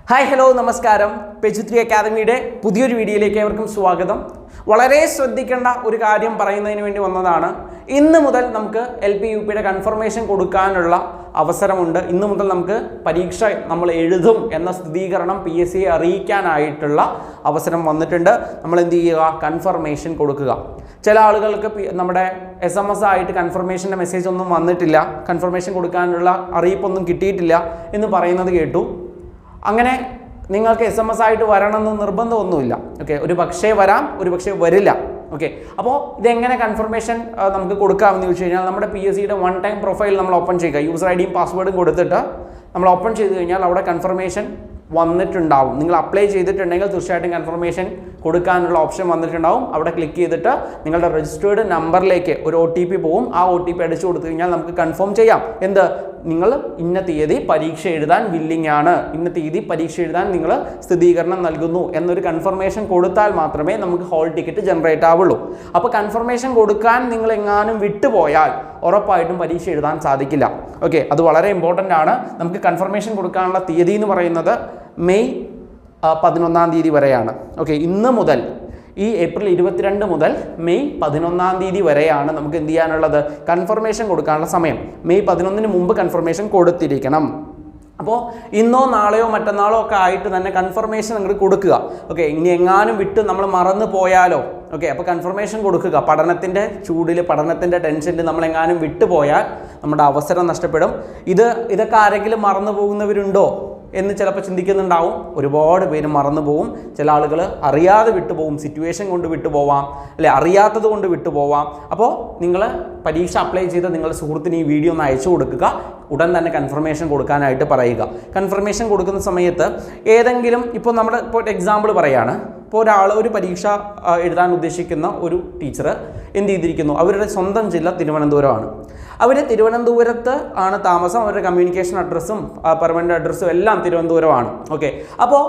Hi hello നമസ്കാരം. പേജ്3 അക്കാദമിയുടെ പുതിയൊരു വീഡിയോയിലേക്ക് ഏവർക്കും സ്വാഗതം. വളരെ ശ്രദ്ധിക്കേണ്ട ഒരു കാര്യം പറയുന്നതിന് വേണ്ടി വന്നതാണ്. ഇന്ന് മുതൽ നമുക്ക് LP UPയുടെ കൺഫർമേഷൻ കൊടുക്കാനുള്ള അവസരമുണ്ട്. ഇന്ന് മുതൽ നമുക്ക് പരീക്ഷ നമ്മൾ എഴുതും എന്ന സ്ഥിരീകരണം PSCയെ അറിയിക്കാനായിട്ടുള്ള അവസരം വന്നിട്ടുണ്ട്. നമ്മൾ എന്ത് ചെയ്യുക? കൺഫർമേഷൻ കൊടുക്കുക. ചില ആളുകൾക്ക് നമ്മുടെ SMS ആയിട്ട് കൺഫർമേഷൻ്റെ മെസ്സേജ് ഒന്നും വന്നിട്ടില്ല, കൺഫർമേഷൻ കൊടുക്കാനുള്ള അറിയിപ്പൊന്നും കിട്ടിയിട്ടില്ല എന്ന് പറയുന്നത് കേട്ടു. അങ്ങനെ നിങ്ങൾക്ക് SMS ആയിട്ട് വരണമെന്ന് നിർബന്ധമൊന്നുമില്ല. ഓക്കെ, ഒരു പക്ഷേ വരാം, ഒരു പക്ഷേ വരില്ല. ഓക്കെ, അപ്പോൾ ഇതെങ്ങനെ കൺഫർമേഷൻ നമുക്ക് കൊടുക്കാമെന്ന് ചോദിച്ചു കഴിഞ്ഞാൽ നമ്മുടെ PSCയുടെ വൺ ടൈം പ്രൊഫൈൽ നമ്മൾ ഓപ്പൺ ചെയ്യുക. യൂസർ ID യും പാസ്വേഡും കൊടുത്തിട്ട് നമ്മൾ ഓപ്പൺ ചെയ്ത് കഴിഞ്ഞാൽ അവിടെ കൺഫർമേഷൻ വന്നിട്ടുണ്ടാവും. നിങ്ങൾ അപ്ലൈ ചെയ്തിട്ടുണ്ടെങ്കിൽ തീർച്ചയായിട്ടും കൺഫർമേഷൻ കൊടുക്കാനുള്ള ഓപ്ഷൻ വന്നിട്ടുണ്ടാവും. അവിടെ ക്ലിക്ക് ചെയ്തിട്ട് നിങ്ങളുടെ രജിസ്റ്റേർഡ് നമ്പറിലേക്ക് ഒരു OTP പോവും. ആ OTP അടിച്ചു കൊടുത്തു കഴിഞ്ഞാൽ നമുക്ക് കൺഫേം ചെയ്യാം. എന്ത്? നിങ്ങൾ ഇന്ന തീയതി പരീക്ഷ എഴുതാൻ വില്ലിംഗ് ആണ്, ഇന്ന തീയതി പരീക്ഷ എഴുതാൻ നിങ്ങൾ സ്ഥിരീകരണം നൽകുന്നു എന്നൊരു കൺഫർമേഷൻ കൊടുത്താൽ മാത്രമേ നമുക്ക് ഹോൾ ടിക്കറ്റ് ജനറേറ്റ് ആവുള്ളൂ. അപ്പോൾ കൺഫർമേഷൻ കൊടുക്കാൻ നിങ്ങൾ എങ്ങാനും വിട്ടുപോയാൽ ഉറപ്പായിട്ടും പരീക്ഷ എഴുതാൻ സാധിക്കില്ല. ഓക്കെ, അത് വളരെ ഇമ്പോർട്ടൻ്റ് ആണ്. നമുക്ക് കൺഫർമേഷൻ കൊടുക്കാനുള്ള തീയതി എന്ന് പറയുന്നത് മെയ് 11-ാം തീയതി വരെയാണ്. ഓക്കെ, ഇന്ന് മുതൽ ഈ ഏപ്രിൽ 22 മുതൽ മെയ് 11-ാം തീയതി വരെയാണ് നമുക്ക് എന്ത് ചെയ്യാനുള്ളത്? കൺഫർമേഷൻ കൊടുക്കാനുള്ള സമയം. മെയ് 11-ന് മുമ്പ് കൺഫർമേഷൻ കൊടുത്തിരിക്കണം. അപ്പോൾ ഇന്നോ നാളെയോ മറ്റന്നാളോ ഒക്കെ ആയിട്ട് തന്നെ കൺഫർമേഷൻ നിങ്ങൾ കൊടുക്കുക. ഓക്കെ, ഇനി എങ്ങാനും വിട്ട് നമ്മൾ മറന്നു പോയാലോ? ഓക്കെ, അപ്പോൾ കൺഫർമേഷൻ കൊടുക്കുക. പഠനത്തിൻ്റെ ചൂടിൽ, പഠനത്തിൻ്റെ ടെൻഷനിൽ നമ്മൾ എങ്ങാനും വിട്ടുപോയാൽ നമ്മുടെ അവസരം നഷ്ടപ്പെടും. ഇതൊക്കെ ആരെങ്കിലും മറന്നു പോകുന്നവരുണ്ടോ എന്ന് ചിലപ്പോൾ ചിന്തിക്കുന്നുണ്ടാവും. ഒരുപാട് പേര് മറന്നു പോവും. ചില ആളുകൾ അറിയാതെ വിട്ടുപോകും, സിറ്റുവേഷൻ കൊണ്ട് വിട്ടുപോവാം, അല്ലെ അറിയാത്തത് കൊണ്ട് വിട്ടുപോവാം. അപ്പോൾ നിങ്ങൾ പരീക്ഷ അപ്ലൈ ചെയ്ത് നിങ്ങളുടെ സുഹൃത്തിന് ഈ വീഡിയോ ഒന്ന് അയച്ചു കൊടുക്കുക. ഉടൻ തന്നെ കൺഫർമേഷൻ കൊടുക്കാനായിട്ട് പറയുക. കൺഫർമേഷൻ കൊടുക്കുന്ന സമയത്ത് ഏതെങ്കിലും ഇപ്പോൾ നമ്മുടെ ഇപ്പോൾ എക്സാമ്പിൾ പറയുകയാണ്. ഇപ്പോൾ ഒരു പരീക്ഷ എഴുതാൻ ഉദ്ദേശിക്കുന്ന ഒരു ടീച്ചർ എന്ത് ചെയ്തിരിക്കുന്നു? അവരുടെ സ്വന്തം ജില്ല തിരുവനന്തപുരമാണ്. അവർ തിരുവനന്തപുരത്ത് ആണ് താമസം. അവരുടെ കമ്മ്യൂണിക്കേഷൻ അഡ്രസ്സും പെർമനൻ്റ് അഡ്രസ്സും എല്ലാം തിരുവനന്തപുരമാണ്. ഓക്കെ, അപ്പോൾ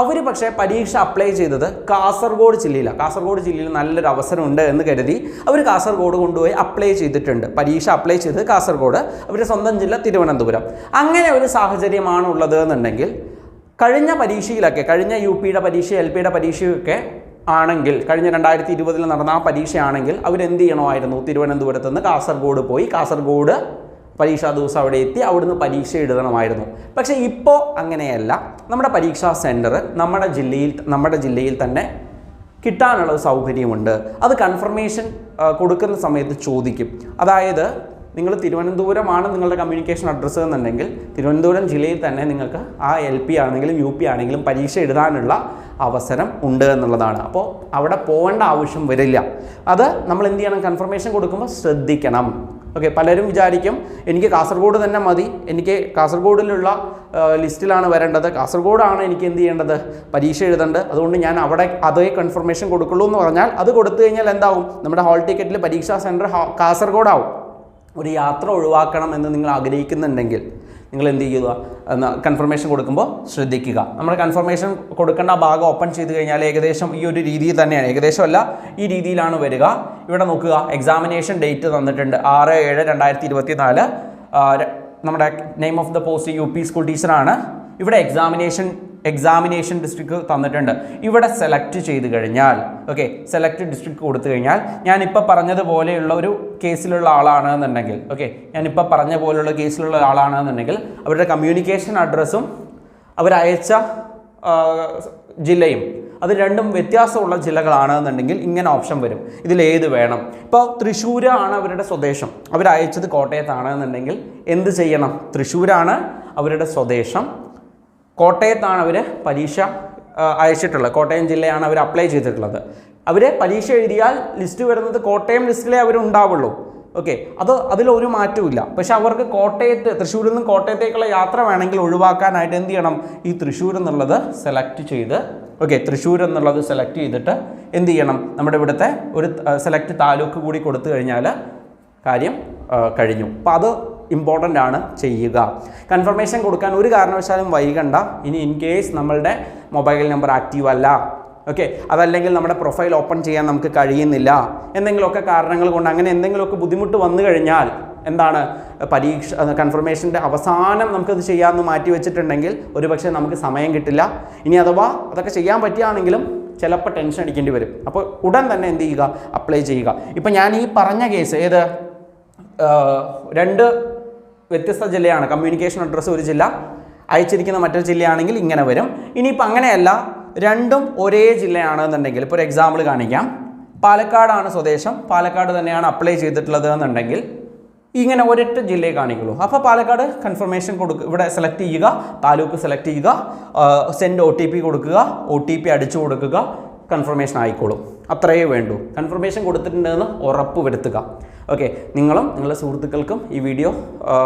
അവർ പക്ഷേ പരീക്ഷ അപ്ലൈ ചെയ്തത് കാസർഗോഡ് ജില്ലയിലാണ്. കാസർഗോഡ് ജില്ലയിൽ നല്ലൊരു അവസരമുണ്ട് എന്ന് കരുതി അവർ കാസർഗോഡ് കൊണ്ടുപോയി അപ്ലൈ ചെയ്തിട്ടുണ്ട്. പരീക്ഷ അപ്ലൈ ചെയ്തത് കാസർഗോഡ്, അവരുടെ സ്വന്തം ജില്ല തിരുവനന്തപുരം. അങ്ങനെ ഒരു സാഹചര്യമാണ് ഉള്ളത് എന്നുണ്ടെങ്കിൽ കഴിഞ്ഞ പരീക്ഷയിലൊക്കെ, കഴിഞ്ഞ UPയുടെ പരീക്ഷ, LPയുടെ പരീക്ഷയൊക്കെ ആണെങ്കിൽ, കഴിഞ്ഞ 2020 നടന്ന ആ പരീക്ഷയാണെങ്കിൽ അവരെന്ത് ചെയ്യണമായിരുന്നു? തിരുവനന്തപുരത്ത് നിന്ന് കാസർഗോഡ് പോയി, കാസർഗോഡ് പരീക്ഷാ ദിവസം അവിടെ എത്തി അവിടുന്ന് പരീക്ഷ എഴുതണമായിരുന്നു. പക്ഷേ ഇപ്പോൾ അങ്ങനെയല്ല. നമ്മുടെ പരീക്ഷാ സെൻറ്റർ നമ്മുടെ ജില്ലയിൽ തന്നെ കിട്ടാനുള്ള സൗകര്യമുണ്ട്. അത് കൺഫർമേഷൻ കൊടുക്കുന്ന സമയത്ത് ചോദിക്കും. അതായത് നിങ്ങൾ തിരുവനന്തപുരമാണ് നിങ്ങളുടെ കമ്മ്യൂണിക്കേഷൻ അഡ്രസ്സ് എന്നുണ്ടെങ്കിൽ തിരുവനന്തപുരം ജില്ലയിൽ തന്നെ നിങ്ങൾക്ക് ആ LP ആണെങ്കിലും UP ആണെങ്കിലും പരീക്ഷ എഴുതാനുള്ള അവസരം ഉണ്ട് എന്നുള്ളതാണ്. അപ്പോൾ അവിടെ പോകേണ്ട ആവശ്യം വരില്ല. അത് നമ്മൾ എന്ത് ചെയ്യണം? കൺഫർമേഷൻ കൊടുക്കുമ്പോൾ ശ്രദ്ധിക്കണം. ഓക്കെ, പലരും വിചാരിക്കും എനിക്ക് കാസർഗോഡ് തന്നെ മതി, എനിക്ക് കാസർഗോഡിലുള്ള ലിസ്റ്റിലാണ് വരേണ്ടത്, കാസർഗോഡാണ് എനിക്ക് എന്ത് ചെയ്യേണ്ടത്? പരീക്ഷ എഴുതേണ്ടത്, അതുകൊണ്ട് ഞാൻ അവിടെ അതേ കൺഫർമേഷൻ കൊടുക്കുള്ളൂ എന്ന് പറഞ്ഞാൽ അത് കൊടുത്തു കഴിഞ്ഞാൽ എന്താവും? നമ്മുടെ ഹോൾ ടിക്കറ്റിൽ പരീക്ഷാ സെൻറ്റർ കാസർഗോഡാവും. ഒരു യാത്ര ഒഴിവാക്കണം എന്ന് നിങ്ങൾ ആഗ്രഹിക്കുന്നുണ്ടെങ്കിൽ നിങ്ങൾ എന്ത് ചെയ്യുക? കൺഫർമേഷൻ കൊടുക്കുമ്പോൾ ശ്രദ്ധിക്കുക. നമ്മൾ കൺഫർമേഷൻ കൊടുക്കേണ്ട ഭാഗം ഓപ്പൺ ചെയ്ത് കഴിഞ്ഞാൽ ഏകദേശം ഈ ഒരു രീതിയിൽ തന്നെയാണ്, ഏകദേശമല്ല ഈ രീതിയിലാണ് വരിക. ഇവിടെ നോക്കുക, എക്സാമിനേഷൻ ഡേറ്റ് തന്നിട്ടുണ്ട് 6/7/2024. നമ്മുടെ name of the post UP school ടീച്ചറാണ്. ഇവിടെ എക്സാമിനേഷൻ ഡിസ്ട്രിക്ട് തന്നിട്ടുണ്ട്. ഇവിടെ സെലക്ട് ചെയ്ത് കഴിഞ്ഞാൽ, ഓക്കെ, സെലക്ട് ഡിസ്ട്രിക്ട് കൊടുത്തു കഴിഞ്ഞാൽ ഞാനിപ്പോൾ പറഞ്ഞതുപോലെയുള്ള ഒരു കേസിലുള്ള ആളാണെന്നുണ്ടെങ്കിൽ, ഓക്കെ, ഞാനിപ്പോൾ പറഞ്ഞ പോലെയുള്ള കേസിലുള്ള ആളാണെന്നുണ്ടെങ്കിൽ അവരുടെ കമ്മ്യൂണിക്കേഷൻ അഡ്രസ്സും അവരയച്ച ജില്ലയും അത് രണ്ടും വ്യത്യാസമുള്ള ജില്ലകളാണെന്നുണ്ടെങ്കിൽ ഇങ്ങനെ ഓപ്ഷൻ വരും. ഇതിലേത് വേണം? ഇപ്പോൾ തൃശ്ശൂരാണ് അവരുടെ സ്വദേശം, അവരയച്ചത് കോട്ടയത്താണെന്നുണ്ടെങ്കിൽ എന്ത് ചെയ്യണം? തൃശ്ശൂരാണ് അവരുടെ സ്വദേശം, കോട്ടയത്താണ് അവർ പരീക്ഷ അയച്ചിട്ടുള്ളത്, കോട്ടയം ജില്ലയാണ് അവർ അപ്ലൈ ചെയ്തിട്ടുള്ളത്. അവർ പരീക്ഷ എഴുതിയാൽ ലിസ്റ്റ് വരുന്നത് കോട്ടയം ലിസ്റ്റിലേ അവരുണ്ടാവുള്ളൂ. ഓക്കെ, അതിലൊരു മാറ്റമില്ല. പക്ഷെ അവർക്ക് തൃശ്ശൂരിൽ നിന്ന് കോട്ടയത്തേക്കുള്ള യാത്ര വേണമെങ്കിൽ ഒഴിവാക്കാനായിട്ട് എന്ത് ചെയ്യണം? ഈ തൃശ്ശൂർ എന്നുള്ളത് സെലക്ട് ചെയ്ത്, ഓക്കെ, തൃശ്ശൂർ എന്നുള്ളത് സെലക്ട് ചെയ്തിട്ട് എന്ത് ചെയ്യണം? നമ്മുടെ ഇവിടുത്തെ ഒരു സെലക്ട് താലൂക്ക് കൂടി കൊടുത്തു കഴിഞ്ഞാൽ കാര്യം കഴിഞ്ഞു. അപ്പോൾ അത് ഇമ്പോർട്ടൻ്റ് ആണ് ചെയ്യുക. കൺഫർമേഷൻ കൊടുക്കാൻ ഒരു കാരണവശാലും വൈകണ്ട. ഇനി ഇൻ കേസ് നമ്മളുടെ മൊബൈൽ നമ്പർ ആക്റ്റീവ് അല്ല, ഓക്കെ, അതല്ലെങ്കിൽ നമ്മുടെ പ്രൊഫൈൽ ഓപ്പൺ ചെയ്യാൻ നമുക്ക് കഴിയുന്നില്ല, എന്തെങ്കിലുമൊക്കെ കാരണങ്ങൾ കൊണ്ട് അങ്ങനെ എന്തെങ്കിലുമൊക്കെ ബുദ്ധിമുട്ട് വന്നു കഴിഞ്ഞാൽ എന്താണ് പരീക്ഷ കൺഫർമേഷൻ്റെ അവസാനം നമുക്കത് ചെയ്യാമെന്ന് മാറ്റി വെച്ചിട്ടുണ്ടെങ്കിൽ ഒരുപക്ഷെ നമുക്ക് സമയം കിട്ടില്ല. ഇനി അഥവാ അതൊക്കെ ചെയ്യാൻ പറ്റുകയാണെങ്കിലും ചിലപ്പോൾ ടെൻഷൻ അടിക്കേണ്ടി വരും. അപ്പോൾ ഉടൻ തന്നെ എന്ത് ചെയ്യുക, അപ്ലൈ ചെയ്യുക. ഇപ്പം ഞാൻ ഈ പറഞ്ഞ കേസ് ഏത് 2 വ്യത്യസ്ത ജില്ലയാണ്, കമ്മ്യൂണിക്കേഷൻ അഡ്രസ്സ് ഒരു ജില്ല, അയച്ചിരിക്കുന്ന മറ്റൊരു ജില്ലയാണെങ്കിൽ ഇങ്ങനെ വരും. ഇനിയിപ്പോൾ അങ്ങനെയല്ല, രണ്ടും ഒരേ ജില്ലയാണെന്നുണ്ടെങ്കിൽ, ഇപ്പോൾ ഒരു എക്സാമ്പിൾ കാണിക്കാം. പാലക്കാടാണ് സ്വദേശം, പാലക്കാട് തന്നെയാണ് അപ്ലൈ ചെയ്തിട്ടുള്ളത് എന്നുണ്ടെങ്കിൽ ഇങ്ങനെ ഒരൊറ്റ ജില്ലയെ കാണിക്കുള്ളൂ. അപ്പോൾ പാലക്കാട് കൺഫർമേഷൻ ഇവിടെ സെലക്ട് ചെയ്യുക, താലൂക്ക് സെലക്ട് ചെയ്യുക, സെൻഡ് OTP കൊടുക്കുക, OTP അടിച്ചു കൊടുക്കുക, കൺഫർമേഷൻ ആയിക്കോളും. അത്രയേ വേണ്ടൂ. കൺഫർമേഷൻ കൊടുത്തിട്ടുണ്ടെന്ന് ഉറപ്പ് വരുത്തുക. ഓക്കെ, നിങ്ങളും നിങ്ങളുടെ സുഹൃത്തുക്കൾക്കും ഈ വീഡിയോ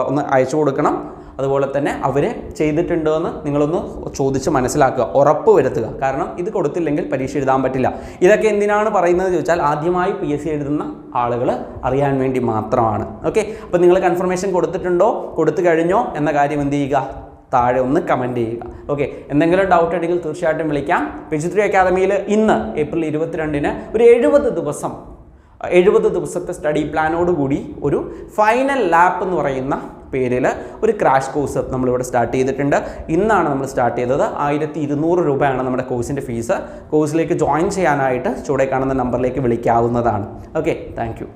ഒന്ന് അയച്ചു കൊടുക്കണം. അതുപോലെ തന്നെ അവർ ചെയ്തിട്ടുണ്ടോ എന്ന് നിങ്ങളൊന്ന് ചോദിച്ച് മനസ്സിലാക്കുക, ഉറപ്പ് വരുത്തുക. കാരണം ഇത് കൊടുത്തില്ലെങ്കിൽ പരീക്ഷ എഴുതാൻ പറ്റില്ല. ഇതൊക്കെ എന്തിനാണ് പറയുന്നത് ചോദിച്ചാൽ ആദ്യമായി PSC എഴുതുന്ന ആളുകൾ അറിയാൻ വേണ്ടി മാത്രമാണ്. ഓക്കെ, അപ്പോൾ നിങ്ങൾ കൺഫർമേഷൻ കൊടുത്തിട്ടുണ്ടോ, കൊടുത്തു കഴിഞ്ഞോ എന്ന കാര്യം എന്ത് ചെയ്യുക, താഴെ ഒന്ന് കമൻറ്റ് ചെയ്യുക. ഓക്കെ, എന്തെങ്കിലും ഡൗട്ട് ഉണ്ടെങ്കിൽ തീർച്ചയായിട്ടും വിളിക്കാം. PG3 അക്കാദമിയിൽ ഇന്ന് ഏപ്രിൽ 22-ന് ഒരു 70 ദിവസത്തെ സ്റ്റഡി പ്ലാനോടുകൂടി ഒരു ഫൈനൽ ലാപ്പ് എന്ന് പറയുന്ന പേരിൽ ഒരു ക്രാഷ് കോഴ്സ് നമ്മളിവിടെ സ്റ്റാർട്ട് ചെയ്തിട്ടുണ്ട്. ഇന്നാണ് നമ്മൾ സ്റ്റാർട്ട് ചെയ്തത്. 1200 രൂപയാണ് നമ്മുടെ കോഴ്സിൻ്റെ ഫീസ്. കോഴ്സിലേക്ക് ജോയിൻ ചെയ്യാനായിട്ട് ചുവടെ കാണുന്ന നമ്പറിലേക്ക് വിളിക്കാവുന്നതാണ്. Okay, thank U.